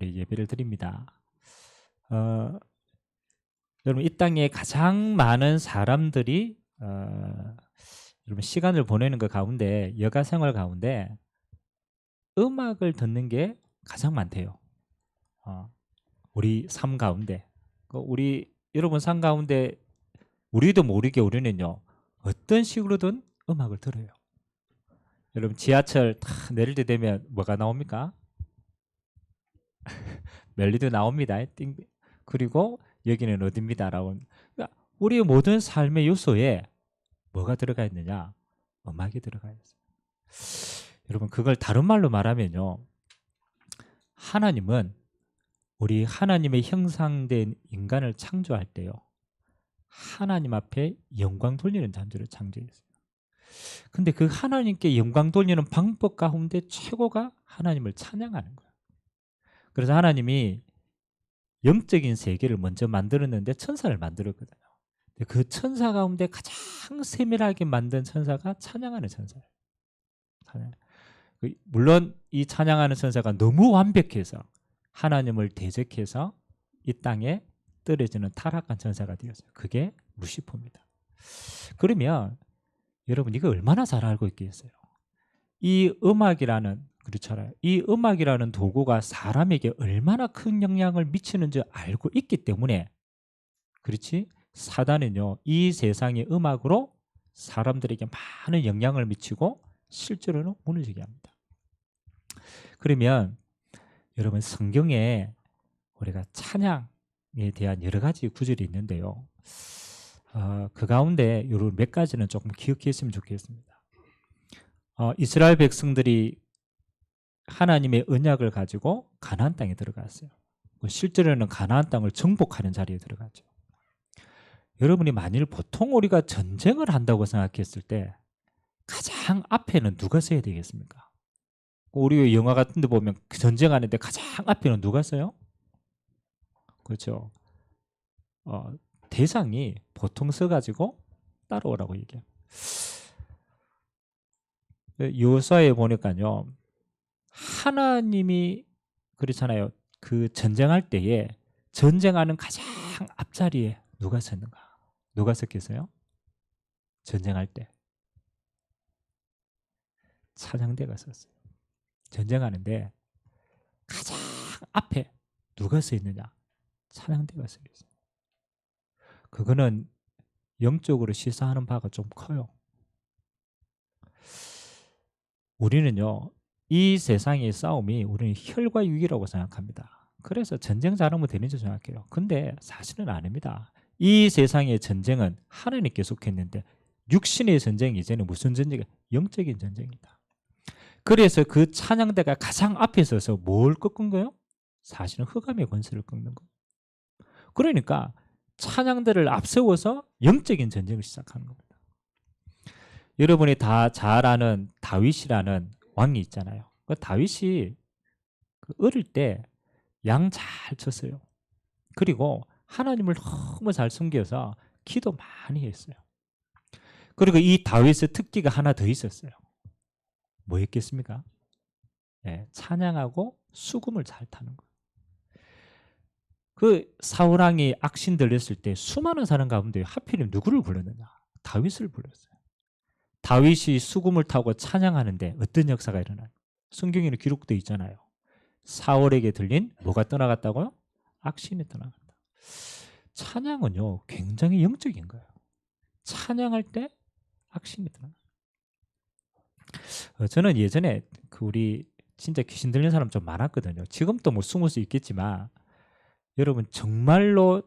우리 예배를 드립니다. 여러분 이 땅에 가장 많은 사람들이 여러분 시간을 보내는 것 가운데 여가 생활 가운데 음악을 듣는 게 가장 많대요. 우리 삶 가운데 우리 여러분 삶 가운데 우리도 모르게 우리는요 어떤 식으로든 음악을 들어요. 여러분 지하철 탁 내릴 때 되면 뭐가 나옵니까? 멜로디 나옵니다. 띵. 그리고 여기는 어디입니다라고. 그러니까 우리의 모든 삶의 요소에 뭐가 들어가 있느냐? 음악이 들어가 있어요. 여러분 그걸 다른 말로 말하면요. 하나님은 우리 하나님의 형상된 인간을 창조할 때요. 하나님 앞에 영광 돌리는 존재를 창조했어요. 근데 그 하나님께 영광 돌리는 방법 가운데 최고가 하나님을 찬양하는 거예요. 그래서 하나님이 영적인 세계를 먼저 만들었는데 천사를 만들었거든요. 그 천사 가운데 가장 세밀하게 만든 천사가 찬양하는 천사예요. 물론 이 찬양하는 천사가 너무 완벽해서 하나님을 대적해서 이 땅에 떨어지는 타락한 천사가 되었어요. 그게 루시퍼입니다. 그러면 여러분 이거 얼마나 잘 알고 있겠어요? 이 음악이라는 그렇잖아요. 이 음악이라는 도구가 사람에게 얼마나 큰 영향을 미치는지 알고 있기 때문에 그렇지? 사단은요 이 세상의 음악으로 사람들에게 많은 영향을 미치고 실제로는 무너지게 합니다. 그러면 여러분 성경에 우리가 찬양에 대한 여러 가지 구절이 있는데요. 그 가운데 이런 몇 가지는 조금 기억했으면 좋겠습니다. 이스라엘 백성들이 하나님의 언약을 가지고 가나안 땅에 들어갔어요. 실제로는 가나안 땅을 정복하는 자리에 들어갔죠. 여러분이 만일 보통 우리가 전쟁을 한다고 생각했을 때 가장 앞에는 누가 서야 되겠습니까? 우리 영화 같은 데 보면 전쟁하는데 가장 앞에는 누가 서요? 그렇죠. 대상이 보통 서가지고 따라오라고 얘기해요. 여호수아에 보니까요. 하나님이 그렇잖아요. 그 전쟁할 때에 전쟁하는 가장 앞자리에 누가 섰는가? 누가 섰겠어요? 전쟁할 때 찬양대가 섰어요. 전쟁하는데 가장 앞에 누가 서 있느냐? 찬양대가 서 있어요. 그거는 영적으로 시사하는 바가 좀 커요. 우리는요 이 세상의 싸움이 우리는 혈과 육이라고 생각합니다. 그래서 전쟁 잘하면 되는지 생각해요. 근데 사실은 아닙니다. 이 세상의 전쟁은 하나님께 속했는데 육신의 전쟁 이제는 무슨 전쟁이에요? 영적인 전쟁이다. 그래서 그 찬양대가 가장 앞에 서서 뭘 꺾은 거예요? 사실은 흑암의 권세를 꺾는 거예요. 그러니까 찬양대를 앞세워서 영적인 전쟁을 시작하는 겁니다. 여러분이 다 잘 아는 다윗이라는 왕이 있잖아요. 그 다윗이 어릴 때 양 잘 쳤어요. 그리고 하나님을 너무 잘 섬겨서 기도 많이 했어요. 그리고 이 다윗의 특기가 하나 더 있었어요. 뭐였겠습니까? 네, 찬양하고 수금을 잘 타는 거예요. 그 사울 왕이 악신 들렸을 때 수많은 사람 가운데 하필이면 누구를 불렀느냐? 다윗을 불렀어요. 다윗이 수금을 타고 찬양하는데 어떤 역사가 일어나요? 성경에는 기록되어 있잖아요. 사울에게 들린 뭐가 떠나갔다고요? 악신이 떠나간다. 찬양은요 굉장히 영적인 거예요. 찬양할 때 악신이 떠나간다. 저는 예전에 우리 진짜 귀신 들린 사람 좀 많았거든요. 지금도 뭐 숨을 수 있겠지만 여러분 정말로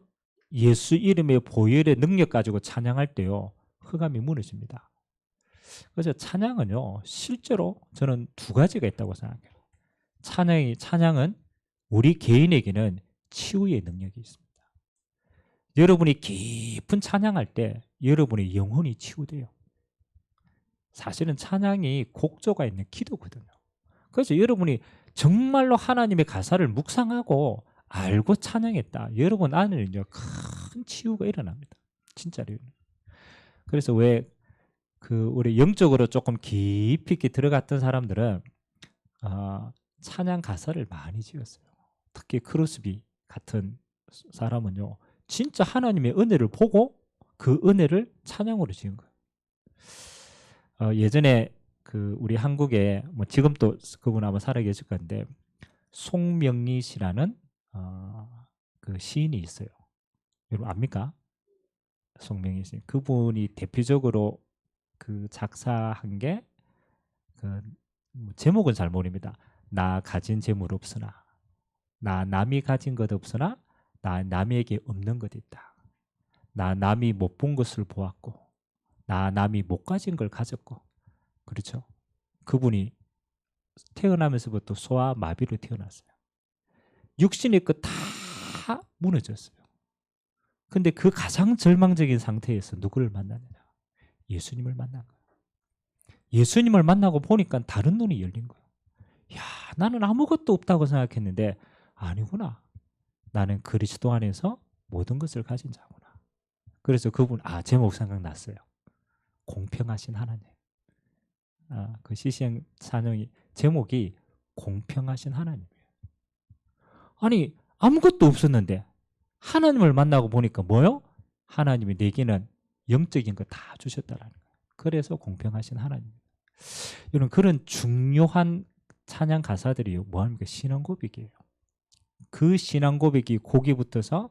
예수 이름의 보혈의 능력 가지고 찬양할 때요 흑암이 무너집니다. 그래서 찬양은요 실제로 저는 두 가지가 있다고 생각해요. 찬양은 우리 개인에게는 치유의 능력이 있습니다. 여러분이 깊은 찬양할 때 여러분의 영혼이 치유돼요. 사실은 찬양이 곡조가 있는 기도거든요. 그래서 여러분이 정말로 하나님의 가사를 묵상하고 알고 찬양했다. 여러분 안에는요 큰 치유가 일어납니다. 진짜로. 그래서 왜 우리 영적으로 조금 깊이 있게 들어갔던 사람들은 찬양 가사를 많이 지었어요. 특히 크로스비 같은 사람은요, 진짜 하나님의 은혜를 보고 그 은혜를 찬양으로 지은 거예요. 예전에 그 우리 한국에 뭐 지금 또 그분 아마 살아 계실 건데 송명리 씨라는 그 시인이 있어요. 여러분 압니까? 송명리 씨. 그분이 대표적으로 그 작사한 게 그 제목은 잘 모릅니다. 나 가진 재물 없으나, 나 남이 가진 것 없으나 나 남에게 없는 것 있다. 나 남이 못 본 것을 보았고, 나 남이 못 가진 걸 가졌고. 그렇죠? 그분이 태어나면서부터 소아 마비로 태어났어요. 육신의 것 다 무너졌어요. 근데 그 가장 절망적인 상태에서 누구를 만나느냐? 예수님을 만난 거예요. 예수님을 만나고 보니까 다른 눈이 열린 거예요. 야, 나는 아무것도 없다고 생각했는데 아니구나. 나는 그리스도 안에서 모든 것을 가진 자구나. 그래서 그분 제목 생각났어요. 공평하신 하나님. 그 시시행 찬양이 제목이 공평하신 하나님이에요. 아니 아무것도 없었는데 하나님을 만나고 보니까 뭐요? 하나님이 내게는 영적인 거 다 주셨다라는 거예요. 그래서 공평하신 하나님. 이런 그런 중요한 찬양 가사들이 뭐합니까? 신앙 고백이에요. 그 신앙 고백이 곡이 붙어서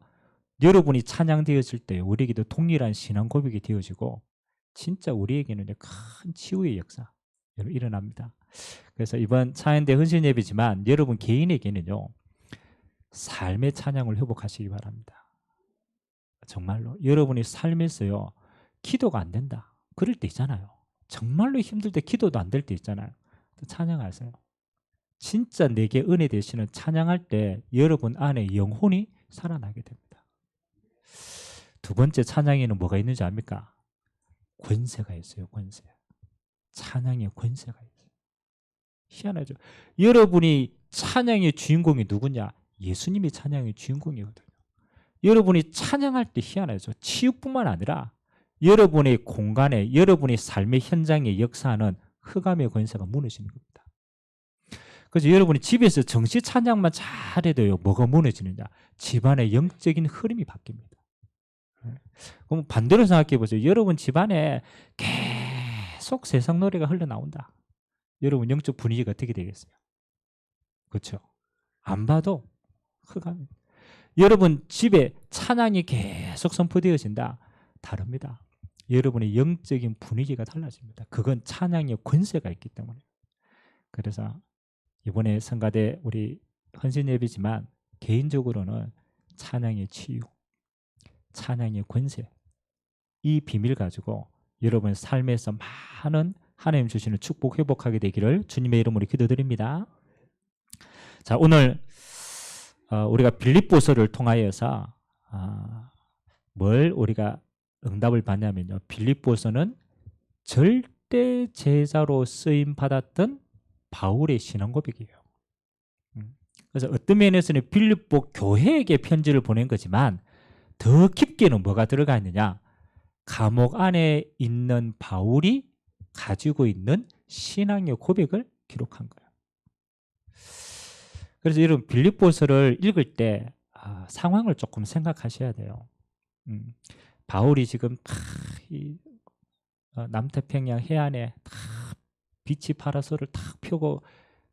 여러분이 찬양되어질 때 우리에게도 동일한 신앙 고백이 되어지고 진짜 우리에게는 큰 치유의 역사 일어납니다. 그래서 이번 찬양대 헌신 예배지만 여러분 개인에게는요 삶의 찬양을 회복하시기 바랍니다. 정말로 여러분이 삶에서요 기도가 안 된다 그럴 때 있잖아요. 정말로 힘들 때 기도도 안 될 때 있잖아요. 찬양하세요. 진짜 내게 은혜 되시는 찬양할 때 여러분 안에 영혼이 살아나게 됩니다. 두 번째 찬양에는 뭐가 있는지 압니까? 권세가 있어요. 권세. 찬양의 권세가 있어요. 희한하죠. 여러분이 찬양의 주인공이 누구냐? 예수님이 찬양의 주인공이거든요. 여러분이 찬양할 때 희한하죠. 치유뿐만 아니라 여러분의 공간에 여러분의 삶의 현장에 역사하는 흑암의 권세가 무너지는 겁니다. 그래서 여러분이 집에서 정시 찬양만 잘해도요 뭐가 무너지느냐? 집안의 영적인 흐름이 바뀝니다. 그럼 반대로 생각해 보세요. 여러분 집안에 계속 세상 노래가 흘러나온다. 여러분 영적 분위기가 어떻게 되겠어요? 그렇죠? 안 봐도 흑암. 여러분 집에 찬양이 계속 선포되어진다. 다릅니다. 여러분의 영적인 분위기가 달라집니다. 그건 찬양의 권세가 있기 때문에. 그래서 이번에 성가대 우리 헌신 예배지만 개인적으로는 찬양의 치유, 찬양의 권세 이 비밀 가지고 여러분 삶에서 많은 하나님 주시는 축복 회복하게 되기를 주님의 이름으로 기도드립니다. 자, 오늘 우리가 빌립보서를 통하여서 뭘 우리가 응답을 받냐면요. 빌립보서는 절대 제자로 쓰임 받았던 바울의 신앙 고백이에요. 그래서 어떤 면에서는 빌립보 교회에게 편지를 보낸 거지만 더 깊게는 뭐가 들어가 있느냐? 감옥 안에 있는 바울이 가지고 있는 신앙의 고백을 기록한 거예요. 그래서 여러분 빌립보서를 읽을 때 상황을 조금 생각하셔야 돼요. 바울이 지금 남태평양 해안에 다 빛이 파라솔을 탁 펴고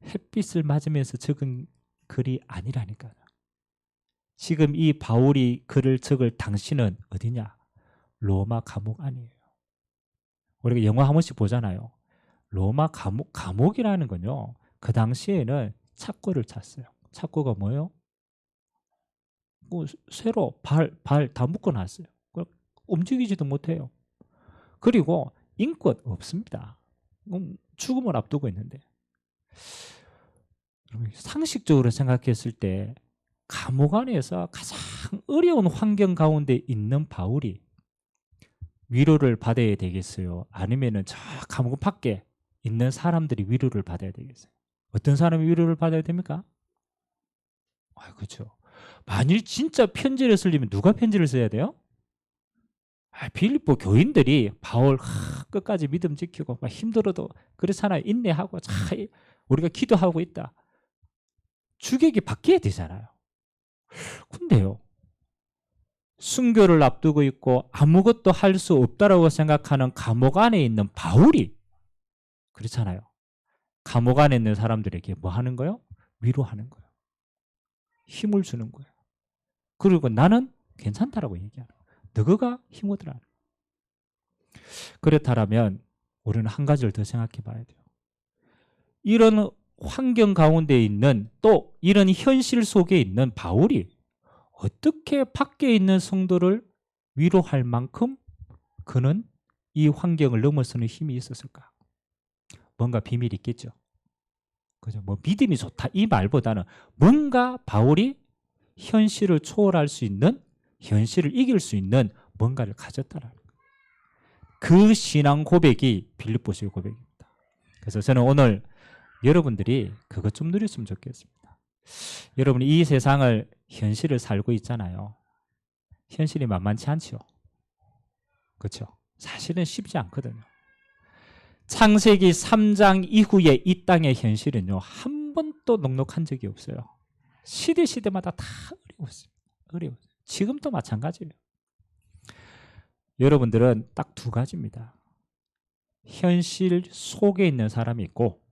햇빛을 맞으면서 적은 글이 아니라니까요. 지금 이 바울이 글을 적을 당시는 어디냐? 로마 감옥 안이에요. 우리가 영화 한 번씩 보잖아요. 로마 감옥이라는 건요. 그 당시에는 착고를 찼어요. 착고가 뭐예요? 뭐 쇠로 발 다 묶어놨어요. 움직이지도 못해요. 그리고 인권 없습니다. 죽음을 앞두고 있는데 상식적으로 생각했을 때 감옥 안에서 가장 어려운 환경 가운데 있는 바울이 위로를 받아야 되겠어요? 아니면은 저 감옥 밖에 있는 사람들이 위로를 받아야 되겠어요? 어떤 사람이 위로를 받아야 됩니까? 그렇죠. 만일 진짜 편지를 쓰려면 누가 편지를 써야 돼요? 빌립보 교인들이 바울 끝까지 믿음 지키고 막 힘들어도 그렇잖아요. 인내하고 우리가 기도하고 있다. 주객이 바뀌어야 되잖아요. 근데요, 순교를 앞두고 있고 아무것도 할 수 없다라고 생각하는 감옥 안에 있는 바울이 그렇잖아요. 감옥 안에 있는 사람들에게 뭐 하는 거예요? 위로하는 거예요. 힘을 주는 거예요. 그리고 나는 괜찮다라고 얘기하는 거예요. 너가 힘 얻으라. 그렇다면 우리는 한 가지를 더 생각해 봐야 돼요. 이런 환경 가운데 있는, 또 이런 현실 속에 있는 바울이 어떻게 밖에 있는 성도를 위로할 만큼 그는 이 환경을 넘어서는 힘이 있었을까? 뭔가 비밀이 있겠죠. 그죠? 뭐 믿음이 좋다 이 말보다는 뭔가 바울이 현실을 초월할 수 있는, 현실을 이길 수 있는 뭔가를 가졌다라는 거예요. 그 신앙 고백이 빌립보서의 고백입니다. 그래서 저는 오늘 여러분들이 그것 좀 누렸으면 좋겠습니다. 여러분이 이 세상을, 현실을 살고 있잖아요. 현실이 만만치 않죠. 그렇죠? 사실은 쉽지 않거든요. 창세기 3장 이후에 이 땅의 현실은요, 한 번도 녹록한 적이 없어요. 시대마다 다 어려웠습니다. 어려워요. 지금도 마찬가지예요. 여러분들은 딱 두 가지입니다. 현실 속에 있는 사람이 있고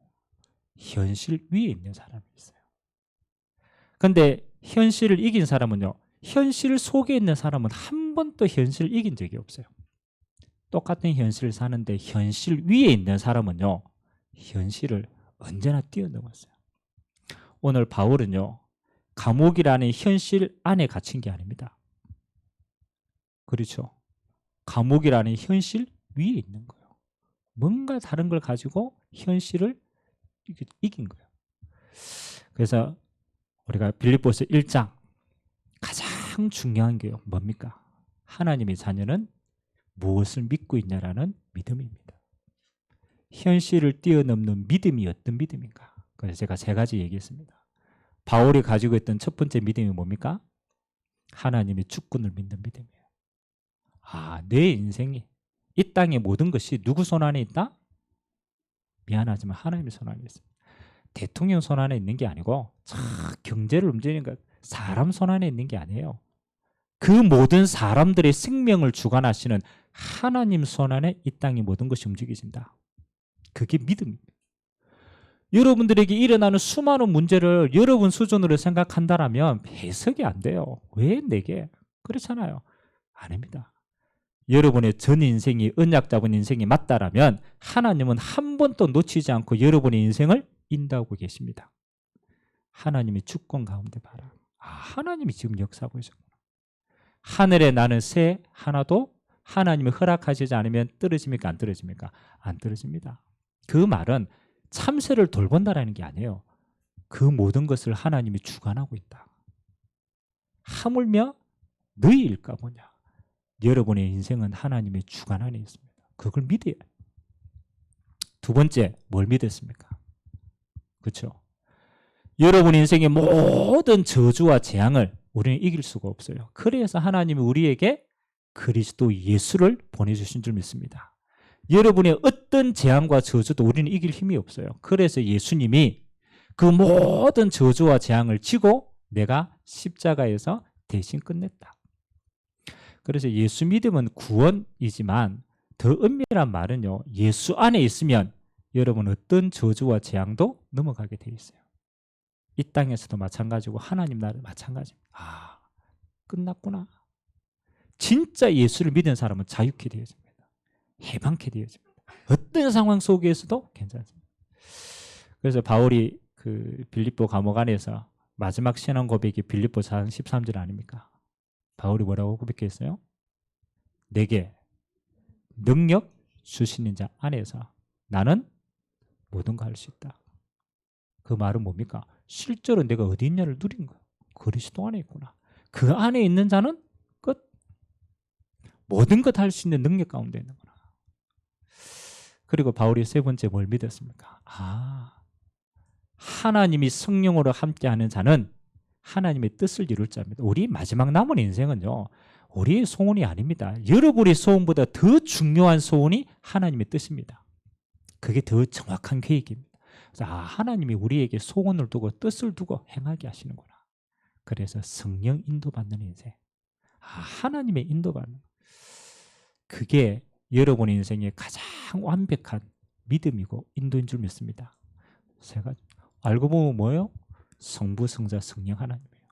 현실 위에 있는 사람이 있어요. 근데 현실을 이긴 사람은요, 현실 속에 있는 사람은 한 번도 현실을 이긴 적이 없어요. 똑같은 현실을 사는데 현실 위에 있는 사람은요, 현실을 언제나 뛰어넘었어요. 오늘 바울은요, 감옥이라는 현실 안에 갇힌 게 아닙니다. 그렇죠? 감옥이라는 현실 위에 있는 거예요. 뭔가 다른 걸 가지고 현실을 이긴 거예요. 그래서 우리가 빌립보서 1장 가장 중요한 게 뭡니까? 하나님의 자녀는 무엇을 믿고 있냐라는 믿음입니다. 현실을 뛰어넘는 믿음이 어떤 믿음인가? 그래서 제가 세 가지 얘기했습니다. 바울이 가지고 있던 첫 번째 믿음이 뭡니까? 하나님의 주권을 믿는 믿음이에요. 내 인생이, 이 땅의 모든 것이 누구 손 안에 있다? 미안하지만 하나님의 손 안에 있습니다. 대통령 손 안에 있는 게 아니고 경제를 움직이는 것, 사람 손 안에 있는 게 아니에요. 그 모든 사람들의 생명을 주관하시는 하나님 손 안에 이 땅의 모든 것이 움직이신다. 그게 믿음입니다. 여러분들에게 일어나는 수많은 문제를 여러분 수준으로 생각한다면 해석이 안 돼요. 왜 내게? 그렇잖아요. 아닙니다. 여러분의 전 인생이 언약 잡은 인생이 맞다라면 하나님은 한 번도 놓치지 않고 여러분의 인생을 인도하고 계십니다. 하나님의 주권 가운데 봐라. 하나님이 지금 역사하고 계셨구나. 하늘에 나는 새 하나도 하나님이 허락하시지 않으면 떨어집니까? 안 떨어집니까? 안 떨어집니다. 그 말은 참새를 돌본다라는 게 아니에요. 그 모든 것을 하나님이 주관하고 있다. 하물며 너희일까 보냐. 여러분의 인생은 하나님의 주관 안에 있습니다. 그걸 믿어야 해요. 두 번째, 뭘 믿었습니까? 그렇죠? 여러분 인생의 모든 저주와 재앙을 우리는 이길 수가 없어요. 그래서 하나님이 우리에게 그리스도 예수를 보내주신 줄 믿습니다. 여러분의 어떤 재앙과 저주도 우리는 이길 힘이 없어요. 그래서 예수님이 그 모든 저주와 재앙을 지고 내가 십자가에서 대신 끝냈다. 그래서 예수 믿음은 구원이지만 더 엄밀한 말은요, 예수 안에 있으면 여러분 어떤 저주와 재앙도 넘어가게 돼 있어요. 이 땅에서도 마찬가지고 하나님 나라도 마찬가지입니다. 끝났구나. 진짜 예수를 믿는 사람은 자유케 되어집니다. 해방케 되어집니다. 어떤 상황 속에서도 괜찮습니다. 그래서 바울이 그 빌립보 감옥 안에서 마지막 신앙 고백이 빌립보 4장 13절 아닙니까? 바울이 뭐라고 고백했어요? 내게 능력 주시는 자 안에서 나는 모든 걸 할 수 있다. 그 말은 뭡니까? 실제로 내가 어디 있냐를 누린 거예요. 그리스도 안에 있구나. 그 안에 있는 자는 끝. 모든 것 할 수 있는 능력 가운데 있는구나. 그리고 바울이 세 번째 뭘 믿었습니까? 하나님이 성령으로 함께하는 자는 하나님의 뜻을 이룰 자입니다. 우리 마지막 남은 인생은요, 우리의 소원이 아닙니다. 여러분의 소원보다 더 중요한 소원이 하나님의 뜻입니다. 그게 더 정확한 계획입니다. 그래서 하나님이 우리에게 소원을 두고 뜻을 두고 행하게 하시는구나. 그래서 성령 인도받는 인생. 하나님의 인도받는. 그게 여러분의 인생의 가장 완벽한 믿음이고 인도인 줄 믿습니다. 제가 알고 보면 뭐예요? 성부, 성자, 성령 하나님이에요.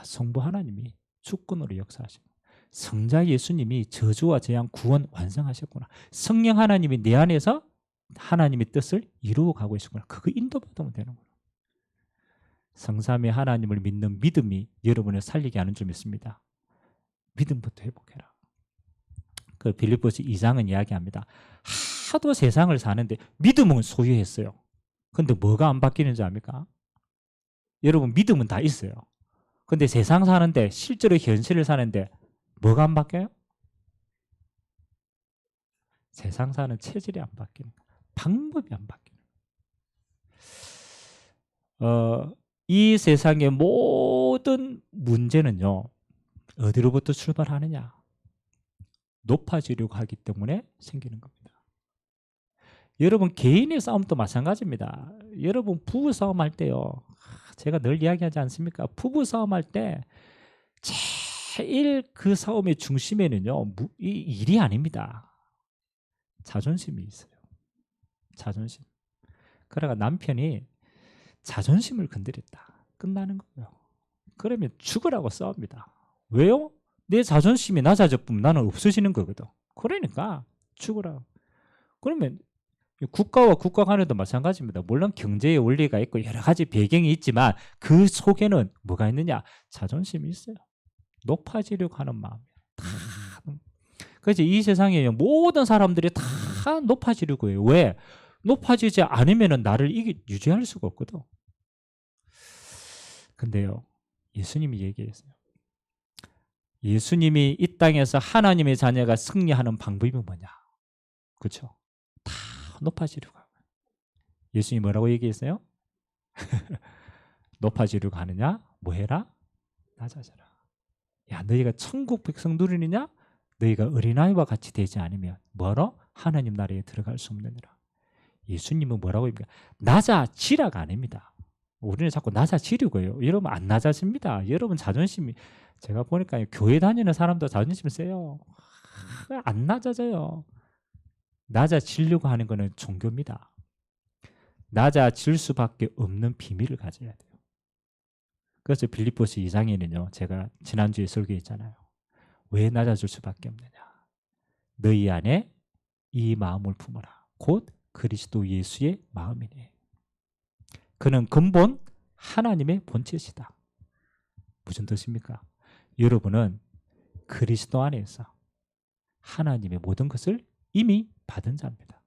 성부 하나님이 주권으로 역사하시고, 성자 예수님이 저주와 재앙 구원 완성하셨구나. 성령 하나님이 내 안에서 하나님의 뜻을 이루어 가고 있구나. 그거 인도받으면 되는 거예요. 성삼위 하나님을 믿는 믿음이 여러분을 살리게 하는 줄 믿습니다. 믿음부터 회복해라. 그 빌립보서 2장은 이야기합니다. 하도 세상을 사는데 믿음은 소유했어요. 근데 뭐가 안 바뀌는지 압니까? 여러분, 믿음은 다 있어요. 근데 세상 사는데, 실제로 현실을 사는데 뭐가 안 바뀌어요? 세상 사는 체질이 안 바뀌는 거예요. 방법이 안 바뀌는 거예요. 이 세상의 모든 문제는요, 어디로부터 출발하느냐? 높아지려고 하기 때문에 생기는 겁니다. 여러분, 개인의 싸움도 마찬가지입니다. 여러분, 부부 싸움 할 때요, 제가 늘 이야기하지 않습니까? 부부 싸움 할 때 제일 그 싸움의 중심에는요, 이 일이 아닙니다. 자존심이 있어요. 자존심. 그러니까 남편이 자존심을 건드렸다, 끝나는 거예요. 그러면 죽으라고 싸웁니다. 왜요? 내 자존심이 낮아졌으면 나는 없어지는 거거든. 그러니까 죽으라. 그러면 국가와 국가 간에도 마찬가지입니다. 물론 경제의 원리가 있고 여러 가지 배경이 있지만 그 속에는 뭐가 있느냐? 자존심이 있어요. 높아지려고 하는 마음이에요. 그래서 이 세상에 모든 사람들이 다 높아지려고 해요. 왜? 높아지지 않으면 나를 유지할 수가 없거든. 근데요, 예수님이 얘기했어요. 예수님이 이 땅에서 하나님의 자녀가 승리하는 방법이 뭐냐? 그렇죠? 다 높아지려고 하고. 예수님이 뭐라고 얘기했어요? 높아지려고 하느냐? 뭐 해라? 낮아져라. 야, 너희가 천국 백성 누리느냐? 너희가 어린아이와 같이 되지 않으면 뭐로? 하나님 나라에 들어갈 수 없느니라. 예수님은 뭐라고 합니까? 낮아지라가 아닙니다. 우리는 자꾸 낮아지려고 해요. 여러분, 안 낮아집니다. 여러분 자존심이, 제가 보니까 교회 다니는 사람도 자존심 세요. 안 낮아져요. 낮아지려고 하는 것은 종교입니다. 낮아질 수밖에 없는 비밀을 가져야 돼요. 그래서 빌립보서 2장에는요, 제가 지난주에 설교했잖아요. 왜 낮아질 수밖에 없느냐? 너희 안에 이 마음을 품어라. 곧 그리스도 예수의 마음이니. 그는 근본 하나님의 본체시다. 무슨 뜻입니까? 여러분은 그리스도 안에서 하나님의 모든 것을 이미 받은 자입니다.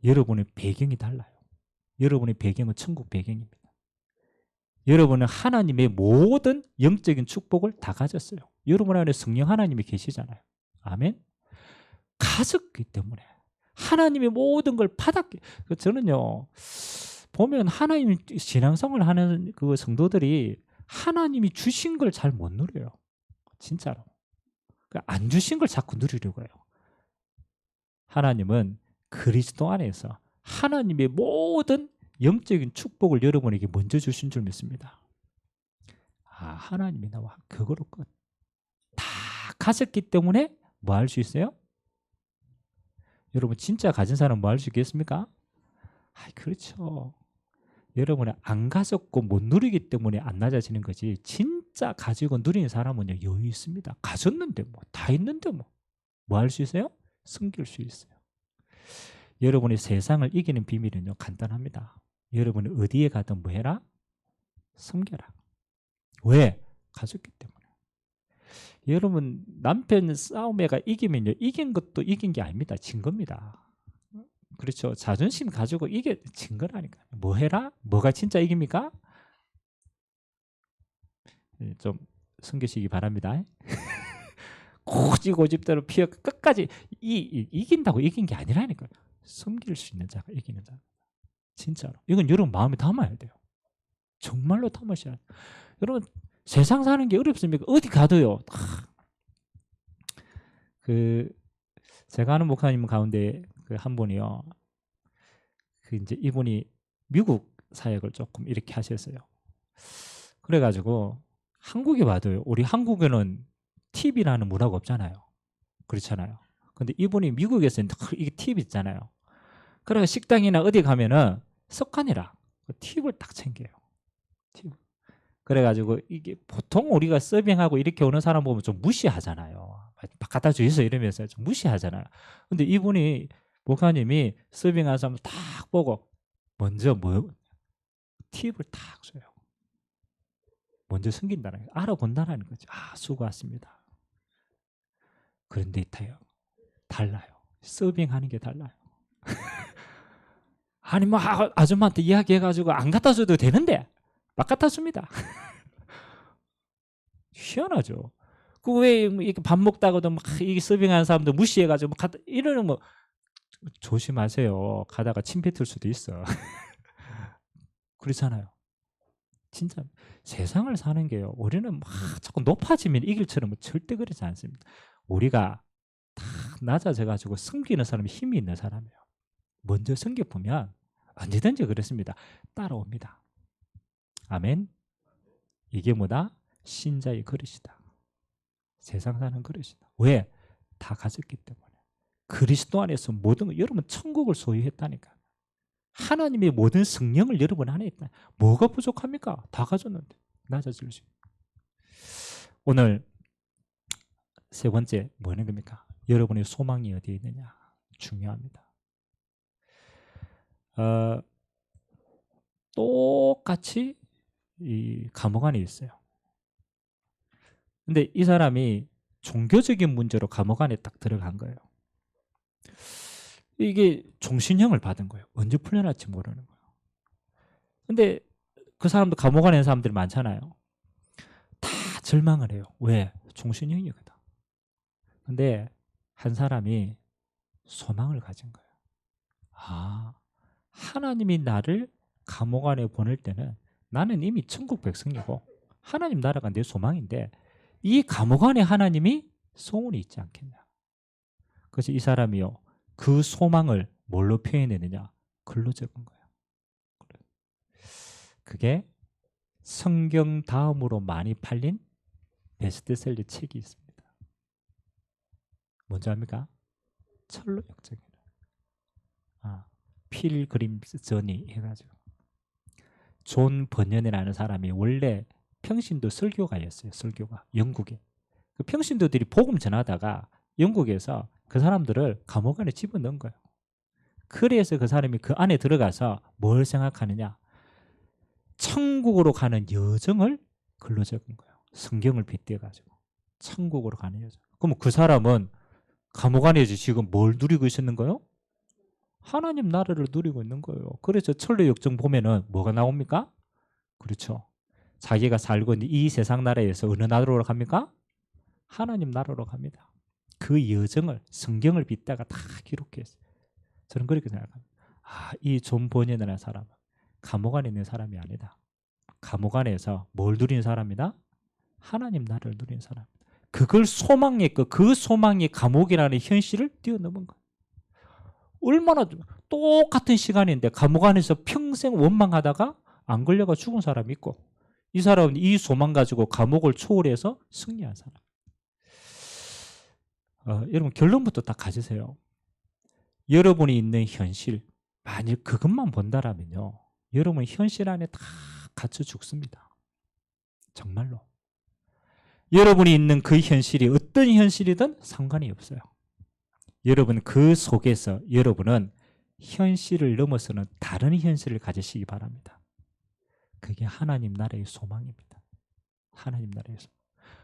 여러분의 배경이 달라요. 여러분의 배경은 천국 배경입니다. 여러분은 하나님의 모든 영적인 축복을 다 가졌어요. 여러분 안에 성령 하나님이 계시잖아요. 아멘. 가졌기 때문에 하나님의 모든 걸 받았기. 저는요, 보면 하나님 신앙생활을 하는 그 성도들이 하나님이 주신 걸 잘 못 누려요. 진짜로. 안 주신 걸 자꾸 누리려고 해요. 하나님은 그리스도 안에서 하나님의 모든 영적인 축복을 여러분에게 먼저 주신 줄 믿습니다. 하나님이 나와 그거로 끝. 다 가졌기 때문에 뭐 할 수 있어요? 여러분, 진짜 가진 사람은 뭐 할 수 있겠습니까? 그렇죠. 여러분은 안 가졌고 못 누리기 때문에 안 낮아지는 거지, 진짜 가지고 누리는 사람은요, 여유 있습니다. 가졌는데 다 있는데 뭐 할 수 있어요? 숨길 수 있어요. 여러분이 세상을 이기는 비밀은요, 간단합니다. 여러분이 어디에 가든 뭐 해라? 숨겨라. 왜? 가졌기 때문에. 여러분, 남편 싸움에가 이기면요, 이긴 것도 이긴 게 아닙니다. 진 겁니다. 그렇죠. 자존심 가지고 이게 진 거라니까요. 뭐 해라? 뭐가 진짜 이깁니까? 좀 숨기시기 바랍니다. 고집대로 피해 끝까지 이긴다고 이긴 게 아니라니까요. 숨길 수 있는 자가 이기는 자. 진짜로. 이건 여러분 마음에 담아야 돼요. 정말로 담으셔야 돼요. 여러분, 세상 사는 게 어렵습니까? 어디 가도요. 제가 아는 목사님 가운데 한 분이요. 이제 이분이 미국 사역을 조금 이렇게 하셨어요. 그래가지고 한국에 와도요. 우리 한국에는 팁이라는 문화가 없잖아요. 그렇잖아요. 근데 이분이 미국에서는 이게 팁 있잖아요. 그래서 식당이나 어디 가면은 습관이라 팁을 딱 챙겨요. 팁. 그래가지고 이게 보통 우리가 서빙하고 이렇게 오는 사람 보면 좀 무시하잖아요. 갖다 주이소 이러면서 좀 무시하잖아요. 근데 이분이 목사님이 서빙하는 사람 딱 보고 먼저 뭐 팁을 딱 줘요. 먼저 숨긴다는 거예요. 알아본다는 거죠. 아, 수고하십니다. 그런데 있다요. 달라요. 서빙하는 게 달라요. 아니 뭐 아줌마한테 이야기해가지고 안 갖다 줘도 되는데 막 갖다 줍니다. 희한하죠. 그 왜 이렇게 밥 먹다가도 막 이게 서빙하는 사람도 무시해가지고 막 이러는 뭐 조심하세요. 가다가 침 뱉을 수도 있어. 그렇잖아요. 진짜 세상을 사는 게요. 우리는 막 자꾸 높아지면 이길처럼 절대 그렇지 않습니다. 우리가 다 낮아져가지고 섬기는 사람이 힘이 있는 사람이에요. 먼저 섬겨보면 언제든지 그렇습니다. 따라옵니다. 아멘. 이게 뭐다? 신자의 그릇이다. 세상 사는 그릇이다. 왜? 다 가졌기 때문에. 그리스도 안에서 모든 거, 여러분 천국을 소유했다니까. 하나님의 모든 성령을 여러분 안에 있다. 뭐가 부족합니까? 다 가졌는데. 낮아질 수. 오늘 세 번째 뭐는 겁니까? 여러분의 소망이 어디에 있느냐? 중요합니다. 똑같이 이 감옥 안에 있어요. 근데 이 사람이 종교적인 문제로 감옥 안에 딱 들어간 거예요. 이게 종신형을 받은 거예요. 언제 풀려날지 모르는 거예요. 근데 그 사람도 감옥 안에 있는 사람들이 많잖아요. 다 절망을 해요. 왜? 종신형이거든. 근데 한 사람이 소망을 가진 거예요. 아, 하나님이 나를 감옥 안에 보낼 때는 나는 이미 천국 백성이고 하나님 나라가 내 소망인데 이 감옥 안에 하나님이 소원이 있지 않겠냐. 그래서 이 사람이요. 그 소망을 뭘로 표현했느냐? 글로 적은 거예요. 그게 성경 다음으로 많이 팔린 베스트셀러 책이 있습니다. 뭔지 압니까? 철로 역정이에요. 필그림스 저니 해가지고 존 버년이라는 사람이 원래 평신도 설교가였어요. 설교가 영국에. 그 평신도들이 복음 전하다가 영국에서 그 사람들을 감옥 안에 집어넣은 거예요. 그래서 그 사람이 그 안에 들어가서 뭘 생각하느냐? 천국으로 가는 여정을 글로 적은 거예요. 성경을 빗대가지고 천국으로 가는 여정. 그럼 그 사람은 감옥 안에 지금 뭘 누리고 있었는 거예요? 하나님 나라를 누리고 있는 거예요. 그래서 철로 역정 보면은 뭐가 나옵니까? 그렇죠. 자기가 살고 있는 이 세상 나라에서 어느 나라로 갑니까? 하나님 나라로 갑니다. 그 여정을 성경을 빗다가 다 기록했어요. 저는 그렇게 생각합니다. 이 존 버년이라는 사람은 감옥 안에 있는 사람이 아니다. 감옥 안에서 뭘 누린 사람이다? 하나님 나라를 누린 사람이다. 그걸 소망했고 그 소망이 감옥이라는 현실을 뛰어넘은 거예요. 얼마나 똑같은 시간인데 감옥 안에서 평생 원망하다가 안 걸려가 죽은 사람이 있고 이 사람은 이 소망 가지고 감옥을 초월해서 승리한 사람. 여러분 결론부터 딱 가지세요. 여러분이 있는 현실 만일 그것만 본다라면요. 여러분 현실 안에 다 갇혀 죽습니다. 정말로. 여러분이 있는 그 현실이 어떤 현실이든 상관이 없어요. 여러분 그 속에서 여러분은 현실을 넘어서는 다른 현실을 가지시기 바랍니다. 그게 하나님 나라의 소망입니다. 하나님 나라의 소망.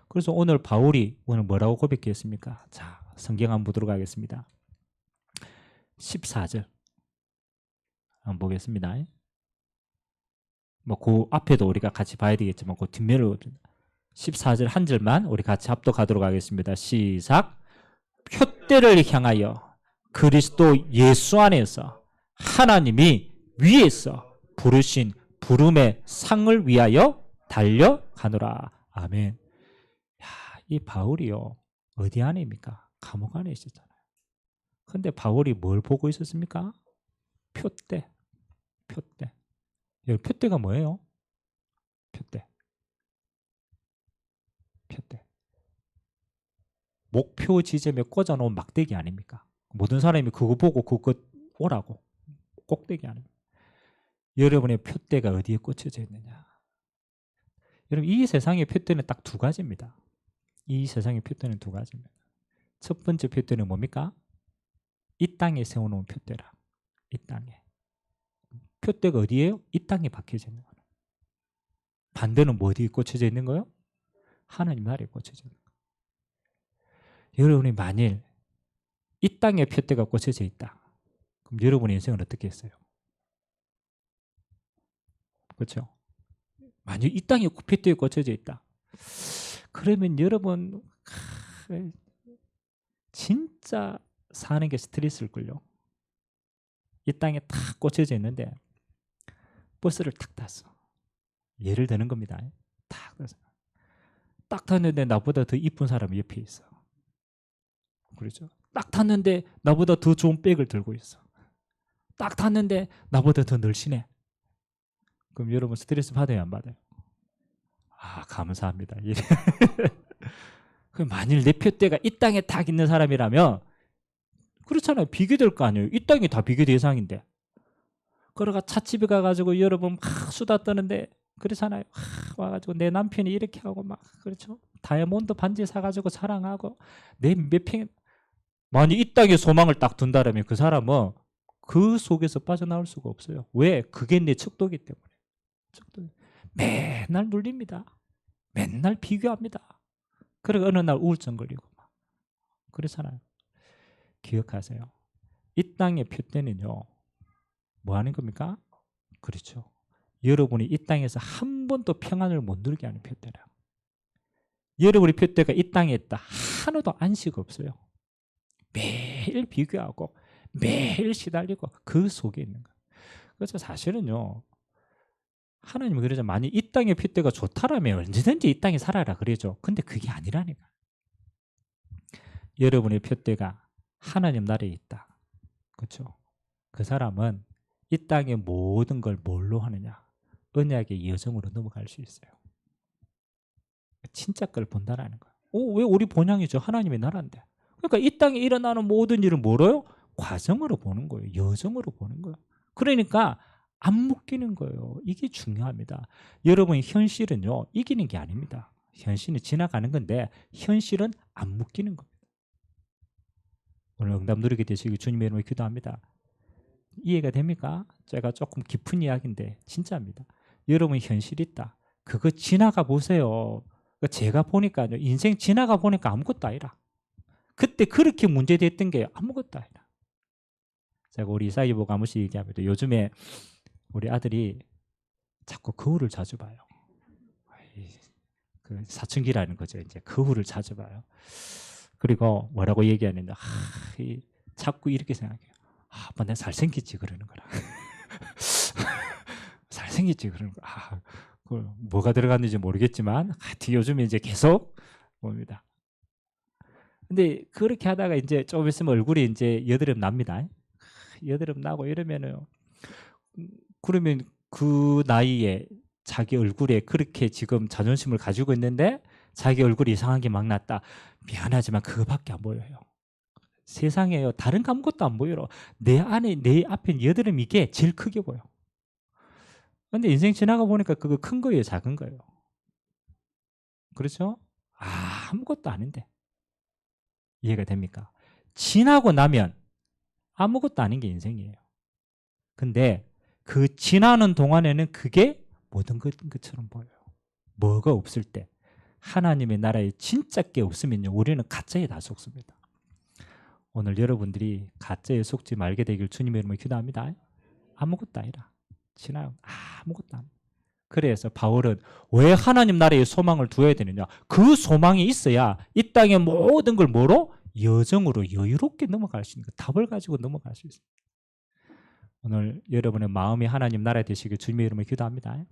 그래서 오늘 바울이 오늘 뭐라고 고백했습니까? 자, 성경 한번 보도록 하겠습니다. 14절 한번 보겠습니다. 뭐 그 앞에도 우리가 같이 봐야 되겠지만 그 뒷면을 14절 한 절만 우리 같이 합독하도록 하겠습니다. 시작. 표대를 향하여 그리스도 예수 안에서 하나님이 위에서 부르신 부름의 상을 위하여 달려가노라. 아멘. 야, 이 바울이요. 어디 안에입니까? 감옥 안에 있었잖아요. 근데 바울이 뭘 보고 있었습니까? 표대. 표대. 여기 표대가 뭐예요? 표대. 목표 지점에 꽂아놓은 막대기 아닙니까? 모든 사람이 그거 보고 그거 오라고. 꼭대기 아닙니까? 여러분의 표대가 어디에 꽂혀져 있느냐. 여러분 이 세상의 표대는 딱 두 가지입니다. 이 세상의 표대는 두 가지입니다. 첫 번째 표대는 뭡니까? 이 땅에 세워놓은 표대라. 이 땅에. 표대가 어디에요? 이 땅에 박혀져 있는 거예요. 반대는 뭐 어디에 꽂혀져 있는 거예요? 하나님 나라에 꽂혀져 있는 거예요. 여러분이 만일 이 땅에 표대가 꽂혀져 있다. 그럼 여러분의 인생은 어떻게 했어요? 그렇죠? 만약 이 땅에 표대에 꽂혀져 있다. 그러면 여러분 진짜 사는 게 스트레스일걸요. 이 땅에 탁 꽂혀져 있는데 버스를 탁 탔어. 예를 드는 겁니다. 탁 탔어. 딱 탔는데 나보다 더 이쁜 사람이 옆에 있어. 그렇죠? 딱 탔는데 나보다 더 좋은 백을 들고 있어. 딱 탔는데 나보다 더 늘씬해. 그럼 여러분 스트레스 받아요, 안 받아요? 아, 감사합니다. 그럼 만일 내 표대가 이 땅에 딱 있는 사람이라면 그렇잖아요. 비교될 거 아니에요. 이 땅이 다 비교 대상인데. 그러가 찻집에 가가지고 여러분 막 수다 떠는데 그렇잖아요. 와가지고 내 남편이 이렇게 하고 막 그렇죠. 다이아몬드 반지 사가지고 자랑하고 내 몇 평. 만약 이 땅에 소망을 딱 둔다라면 그 사람은 그 속에서 빠져나올 수가 없어요. 왜? 그게 내 척도기 때문에. 척도. 맨날 눌립니다. 맨날 비교합니다. 그러고 어느 날 우울증 걸리고 막 그렇잖아요. 기억하세요. 이 땅의 표대는요. 뭐 하는 겁니까? 그렇죠. 여러분이 이 땅에서 한 번도 평안을 못 누리게 하는 표대라. 여러분의 표대가 이 땅에 있다. 하나도 안식 없어요. 매일 비교하고 매일 시달리고 그 속에 있는 거예요. 그래서 사실은요. 하나님은 그러죠. 만약 이 땅의 표대가 좋다라면 언제든지 이 땅에 살아라 그러죠. 근데 그게 아니라니까. 여러분의 표대가 하나님 나라에 있다. 그렇죠? 그 사람은 이 땅의 모든 걸 뭘로 하느냐? 언약의 여정으로 넘어갈 수 있어요. 진짜 걸 본다라는 거예요. 왜 우리 본향이죠? 하나님의 나라인데. 그러니까 이 땅에 일어나는 모든 일은 뭐로요? 과정으로 보는 거예요. 여정으로 보는 거예요. 그러니까 안 묶이는 거예요. 이게 중요합니다. 여러분 현실은요. 이기는 게 아닙니다. 현실은 지나가는 건데 현실은 안 묶이는 겁니다. 오늘 응답 누리게 되시길 주님의 이름으로 기도합니다. 이해가 됩니까? 제가 조금 깊은 이야기인데 진짜입니다. 여러분 현실이 있다. 그거 지나가 보세요. 제가 보니까요. 인생 지나가 보니까 아무것도 아니라. 그때 그렇게 문제됐던 게 아무것도 아니라. 제가 우리 이사이 보고 한 번씩 얘기합니다. 요즘에 우리 아들이 자꾸 거울을 자주 봐요. 그 사춘기라는 거죠. 이제 거울을 자주 봐요. 그리고 뭐라고 얘기하는데 자꾸 이렇게 생각해요. 아빠 내가 잘생겼지 그러는 거라. 잘생겼지 그러는 거라. 뭐가 들어갔는지 모르겠지만 하여튼 요즘에 이제 계속 봅니다. 근데 그렇게 하다가 이제 좀 있으면 얼굴이 이제 여드름 납니다. 여드름 나고 이러면은 그러면 그 나이에 자기 얼굴에 그렇게 지금 자존심을 가지고 있는데 자기 얼굴이 이상하게 막 났다. 미안하지만 그거밖에 안 보여요. 세상에요. 다른 거 아무것도 안 보여요. 내 안에 내 앞에 여드름 이게 제일 크게 보여. 근데 인생 지나가 보니까 그거 큰 거예요, 작은 거예요. 그렇죠? 아무것도 아닌데. 이해가 됩니까? 지나고 나면 아무것도 아닌 게 인생이에요. 근데 그 지나는 동안에는 그게 모든 것처럼 보여요. 뭐가 없을 때. 하나님의 나라에 진짜 게 없으면요. 우리는 가짜에 다 속습니다. 오늘 여러분들이 가짜에 속지 말게 되길 주님의 이름으로 기도합니다. 아무것도 아니라. 지나요. 아무것도 아니라. 그래서 바울은 왜 하나님 나라에 소망을 두어야 되느냐? 그 소망이 있어야 이 땅의 모든 걸 뭐로? 여정으로 여유롭게 넘어갈 수 있는 거. 답을 가지고 넘어갈 수 있어요. 오늘 여러분의 마음이 하나님 나라 되시길 주님의 이름으로 기도합니다.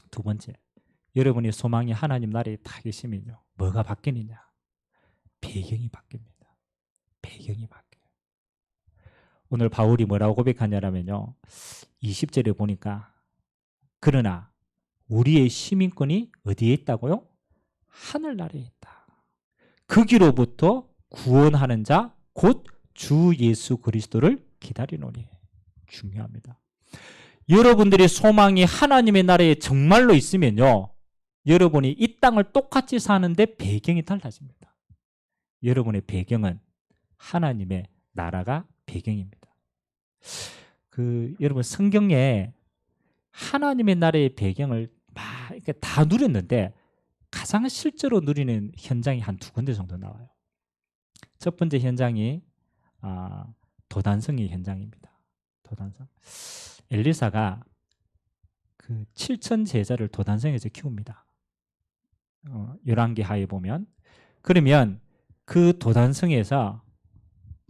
두 번째, 여러분의 소망이 하나님 나라에 다 계시면요. 뭐가 바뀌느냐? 배경이 바뀝니다. 배경이 바뀌어요. 오늘 바울이 뭐라고 고백하냐면요. 20절에 보니까 그러나 우리의 시민권이 어디에 있다고요? 하늘나라에 있다. 거기로부터 구원하는 자 곧 주 예수 그리스도를 기다리노니. 중요합니다. 여러분들의 소망이 하나님의 나라에 정말로 있으면요, 여러분이 이 땅을 똑같이 사는데 배경이 달라집니다. 여러분의 배경은 하나님의 나라가 배경입니다. 여러분 성경에 하나님의 나라의 배경을 막 이렇게 다 누렸는데 가장 실제로 누리는 현장이 한 두 군데 정도 나와요. 첫 번째 현장이 도단성의 현장입니다. 도단성. 엘리사가 그 7천 제자를 도단성에서 키웁니다. 열왕기하에 보면. 그러면 그 도단성에서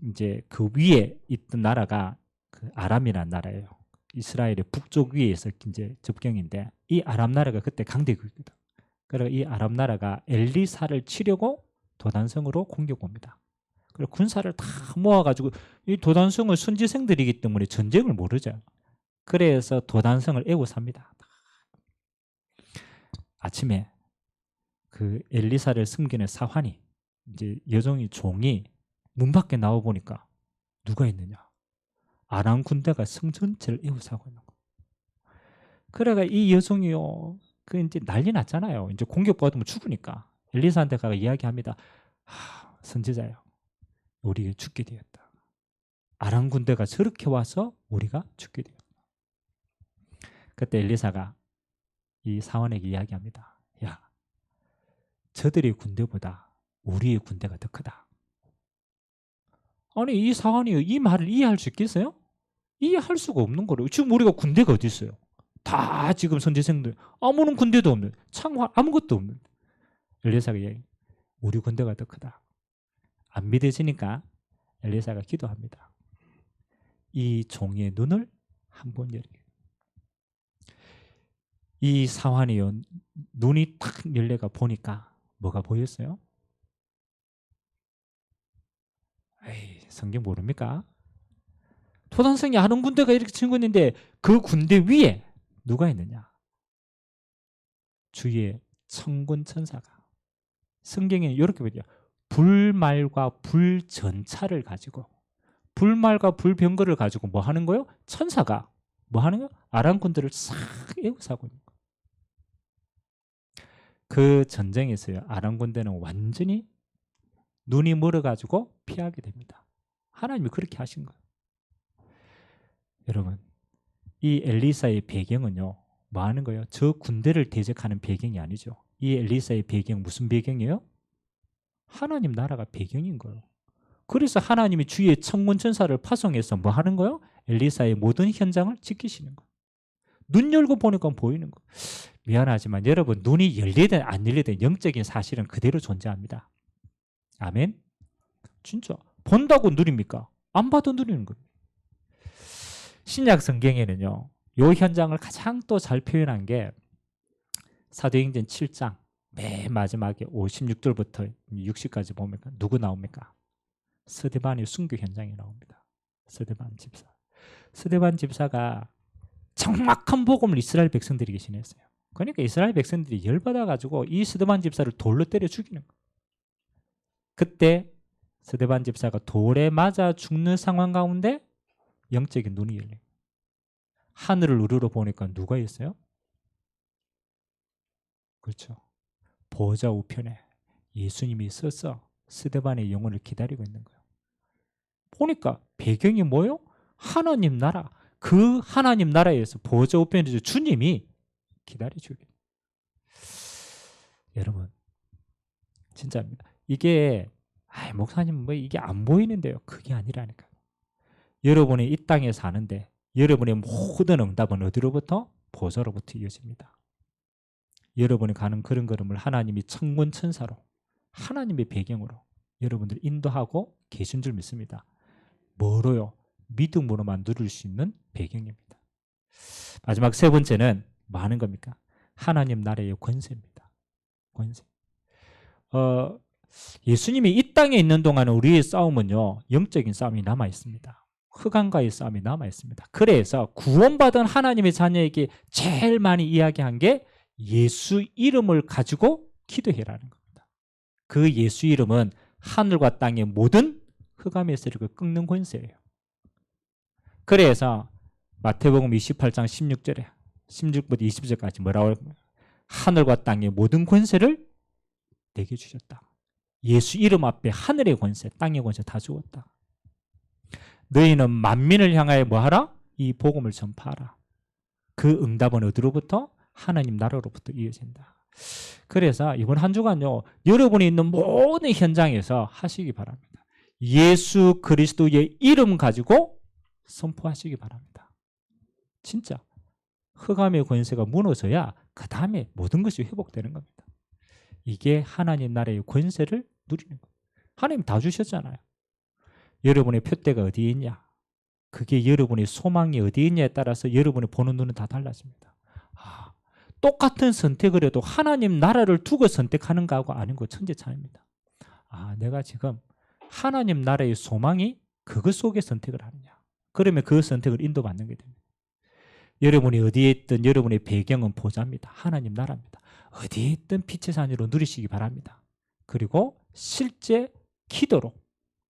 이제 그 위에 있던 나라가 그 아람이라는 나라예요. 이스라엘의 북쪽 위에서 이제 접경인데, 이 아람 나라가 그때 강대국이거든. 그래서 이 아람 나라가 엘리사를 치려고 도단성으로 공격 옵니다. 그리고 군사를 다 모아가지고, 이 도단성은 선지생들이기 때문에 전쟁을 모르죠. 그래서 도단성을 애워쌉니다. 아침에 그 엘리사를 숨기는 사환이, 이제 여종이 종이 문 밖에 나와 보니까 누가 있느냐? 아람 군대가 성 전체를 애워싸고 있는 거. 그래가 이 여종이요, 그 이제 난리 났잖아요. 이제 공격받으면 죽으니까 엘리사한테 가서 이야기합니다. 선지자요, 우리가 죽게 되었다. 아람 군대가 저렇게 와서 우리가 죽게 되었다. 그때 엘리사가 이 사환에게 이야기합니다. 야, 저들의 군대보다 우리의 군대가 더 크다. 아니, 이 사환이 이 말을 이해할 수 있겠어요? 이해할 수가 없는 거래요. 지금 우리가 군대가 어디 있어요? 다 지금 선지생들, 아무런 군대도 없는, 창화 아무것도 없는. 엘리사가 얘기해, 우리 군대가 더 크다. 안 믿어지니까 엘리사가 기도합니다. 이 종의 눈을 한번 열게. 이 사환이요, 눈이 탁 열려가 보니까 뭐가 보였어요? 에이, 성경 모릅니까? 도단성이 아는 군대가 이렇게 친구인데 그 군대 위에 누가 있느냐? 주의 천군 천사가. 성경에는 이렇게 보죠. 불말과 불전차를 가지고, 불말과 불병거를 가지고 뭐 하는 거요? 천사가 뭐 하는 거요? 아람 군대를 싹 에워싸고 있는 거예요. 그 전쟁에서요, 아람 군대는 완전히 눈이 멀어가지고 피하게 됩니다. 하나님이 그렇게 하신 거예요. 여러분, 이 엘리사의 배경은요, 뭐 하는 거예요? 저 군대를 대적하는 배경이 아니죠. 이 엘리사의 배경 무슨 배경이에요? 하나님 나라가 배경인 거예요. 그래서 하나님이 주의 천군 천사를 파송해서 뭐 하는 거예요? 엘리사의 모든 현장을 지키시는 거예요. 눈 열고 보니까 보이는 거예요. 미안하지만 여러분, 눈이 열리든 안 열리든 영적인 사실은 그대로 존재합니다. 아멘? 진짜 본다고 누립니까? 안 봐도 누리는 겁니다. 신약 성경에는요, 이 현장을 가장 또 잘 표현한 게 사도행전 7장 맨 마지막에 56절부터 60까지 보면 누구 나옵니까? 스데반의 순교 현장이 나옵니다. 스데반 집사. 스데반 집사가 정확한 복음을 이스라엘 백성들에게 전했어요. 그러니까 이스라엘 백성들이 열받아가지고 이 스데반 집사를 돌로 때려 죽이는 거예요. 그때 스데반 집사가 돌에 맞아 죽는 상황 가운데 영적인 눈이 열려요. 하늘을 우러러 보니까 누가 있어요? 그렇죠. 보좌 우편에 예수님이 서서 스데반의 영혼을 기다리고 있는 거예요. 보니까 배경이 뭐예요? 하나님 나라. 그 하나님 나라에서 보좌 우편에서 주님이 기다려주게. 여러분, 진짜입니다. 이게 목사님 뭐 이게 안 보이는데요. 그게 아니라니까요. 여러분이 이 땅에 사는데 여러분의 모든 응답은 어디로부터? 보좌로부터 이어집니다. 여러분이 가는 그런 걸음을 하나님이 천군 천사로, 하나님의 배경으로 여러분들 인도하고 계신 줄 믿습니다. 뭐로요? 믿음으로만 누릴 수 있는 배경입니다. 마지막 세 번째는 뭐 하는 겁니까? 하나님 나라의 권세입니다. 권세. 예수님이 이 땅에 있는 동안은 우리의 싸움은요, 영적인 싸움이 남아 있습니다. 흑암과의 싸움이 남아 있습니다. 그래서 구원받은 하나님의 자녀에게 제일 많이 이야기한 게 예수 이름을 가지고 기도해라는 겁니다. 그 예수 이름은 하늘과 땅의 모든 흑암의 세력을 꺾는 권세예요. 그래서 마태복음 28장 16절에 16부터 20절까지 뭐라고 하냐면 하늘과 땅의 모든 권세를 내게 주셨다. 예수 이름 앞에 하늘의 권세, 땅의 권세 다 주었다. 너희는 만민을 향하여 뭐하라? 이 복음을 전파하라. 그 응답은 어디로부터? 하나님 나라로부터 이어진다. 그래서 이번 한 주간요, 여러분이 있는 모든 현장에서 하시기 바랍니다. 예수 그리스도의 이름 가지고 선포하시기 바랍니다. 진짜 흑암의 권세가 무너져야 그 다음에 모든 것이 회복되는 겁니다. 이게 하나님 나라의 권세를 누리는 거예요. 하나님 다 주셨잖아요. 여러분의 표대가 어디에 있냐? 그게 여러분의 소망이 어디에 있냐에 따라서 여러분이 보는 눈은 다 달라집니다. 똑같은 선택을 해도 하나님 나라를 두고 선택하는 거하고 아닌 거 천지 차이입니다. 내가 지금 하나님 나라의 소망이 그것 속에 선택을 하느냐. 그러면 그 선택을 인도받는 게 됩니다. 여러분이 어디에 있든 여러분의 배경은 보좌입니다. 하나님 나라입니다. 어디에 있든 빛의 자녀로 누리시기 바랍니다. 그리고 실제 기도로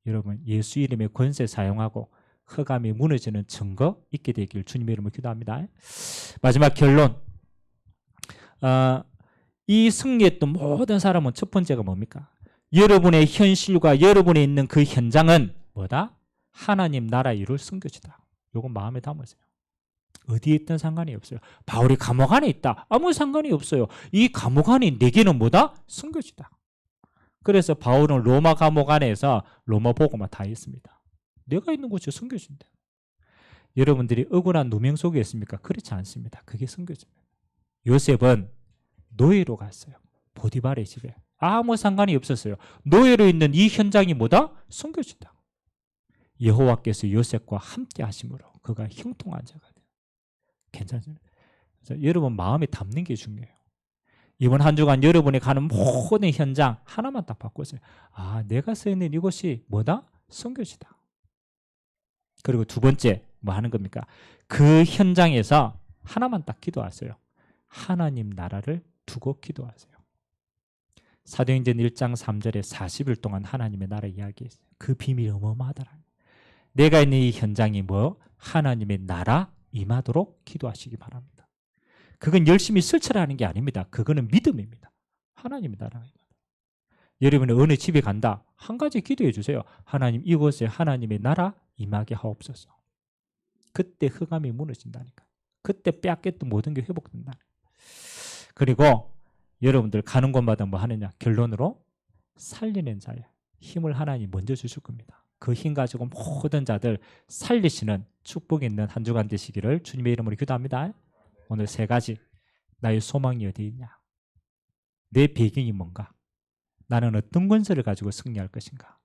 여러분 예수 이름의 권세 사용하고 흑암이 무너지는 증거 있게 되길 주님의 이름으로 기도합니다. 마지막 결론. 이 승리했던 모든 사람은 첫 번째가 뭡니까? 여러분의 현실과 여러분이 있는 그 현장은 뭐다? 하나님 나라 이룰 선교지다. 이건 마음에 담으세요. 어디에 있든 상관이 없어요. 바울이 감옥 안에 있다. 아무 상관이 없어요. 이 감옥 안에 내게는 뭐다? 선교지다. 그래서 바울은 로마 감옥 안에서 로마 복음만 다 했습니다. 내가 있는 곳이 선교지인데. 여러분들이 억울한 누명 속에 있습니까? 그렇지 않습니다. 그게 선교지입니다. 요셉은 노예로 갔어요. 보디발의 집에. 아무 상관이 없었어요. 노예로 있는 이 현장이 뭐다? 선교지다. 여호와께서 요셉과 함께 하심으로 그가 형통한 자가 돼요. 괜찮습니다. 그래서 여러분 마음에 담는 게 중요해요. 이번 한 주간 여러분이 가는 모든 현장 하나만 딱 바꾸세요. 내가 서 있는 이곳이 뭐다? 선교지다. 그리고 두 번째 뭐 하는 겁니까? 그 현장에서 하나만 딱 기도하세요. 하나님 나라를 두고 기도하세요. 사도행전 1장 3절에 40일 동안 하나님의 나라 이야기했어요. 그 비밀이 어마어마하더라. 내가 있는 이 현장이 뭐? 하나님의 나라 임하도록 기도하시기 바랍니다. 그건 열심히 설치라는 게 아닙니다. 그거는 믿음입니다. 하나님의 나라가 임하도록. 여러분이 어느 집에 간다. 한 가지 기도해 주세요. 하나님 이곳에 하나님의 나라 임하게 하옵소서. 그때 흑암이 무너진다니까. 그때 빼앗겼던 모든 게 회복된다. 그리고 여러분들 가는 곳마다 뭐 하느냐? 결론으로 살리는 자의 힘을 하나님 먼저 주실 겁니다. 그 힘 가지고 모든 자들 살리시는 축복이 있는 한 주간 되시기를 주님의 이름으로 기도합니다. 오늘 세 가지. 나의 소망이 어디 있냐? 내 배경이 뭔가? 나는 어떤 권세를 가지고 승리할 것인가?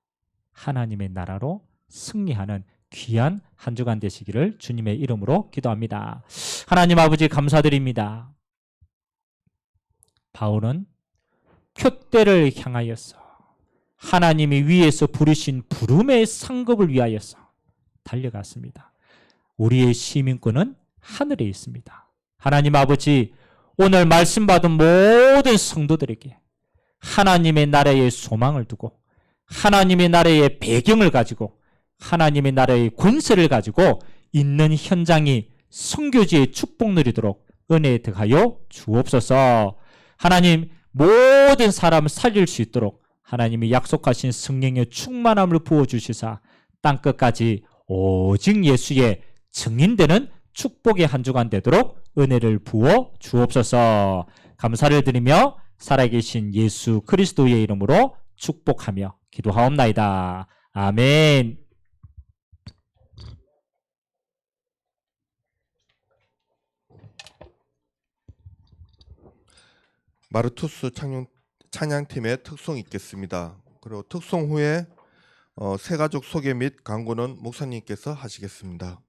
하나님의 나라로 승리하는 귀한 한 주간 되시기를 주님의 이름으로 기도합니다. 하나님 아버지 감사드립니다. 바울은 표대를 향하여서 하나님이 위에서 부르신 부름의 상급을 위하여서 달려갔습니다. 우리의 시민권은 하늘에 있습니다. 하나님 아버지, 오늘 말씀 받은 모든 성도들에게 하나님의 나라의 소망을 두고 하나님의 나라의 배경을 가지고 하나님의 나라의 권세를 가지고 있는 현장이 선교지의 축복 누리도록 은혜에 더하여 주옵소서. 하나님 모든 사람을 살릴 수 있도록 하나님이 약속하신 성령의 충만함을 부어주시사 땅끝까지 오직 예수의 증인되는 축복의 한 주간 되도록 은혜를 부어 주옵소서. 감사를 드리며 살아계신 예수 그리스도의 이름으로 축복하며 기도하옵나이다. 아멘. 마르투스 찬양팀의 특송이 있겠습니다. 그리고 특송 후에 새가족 소개 및 광고는 목사님께서 하시겠습니다.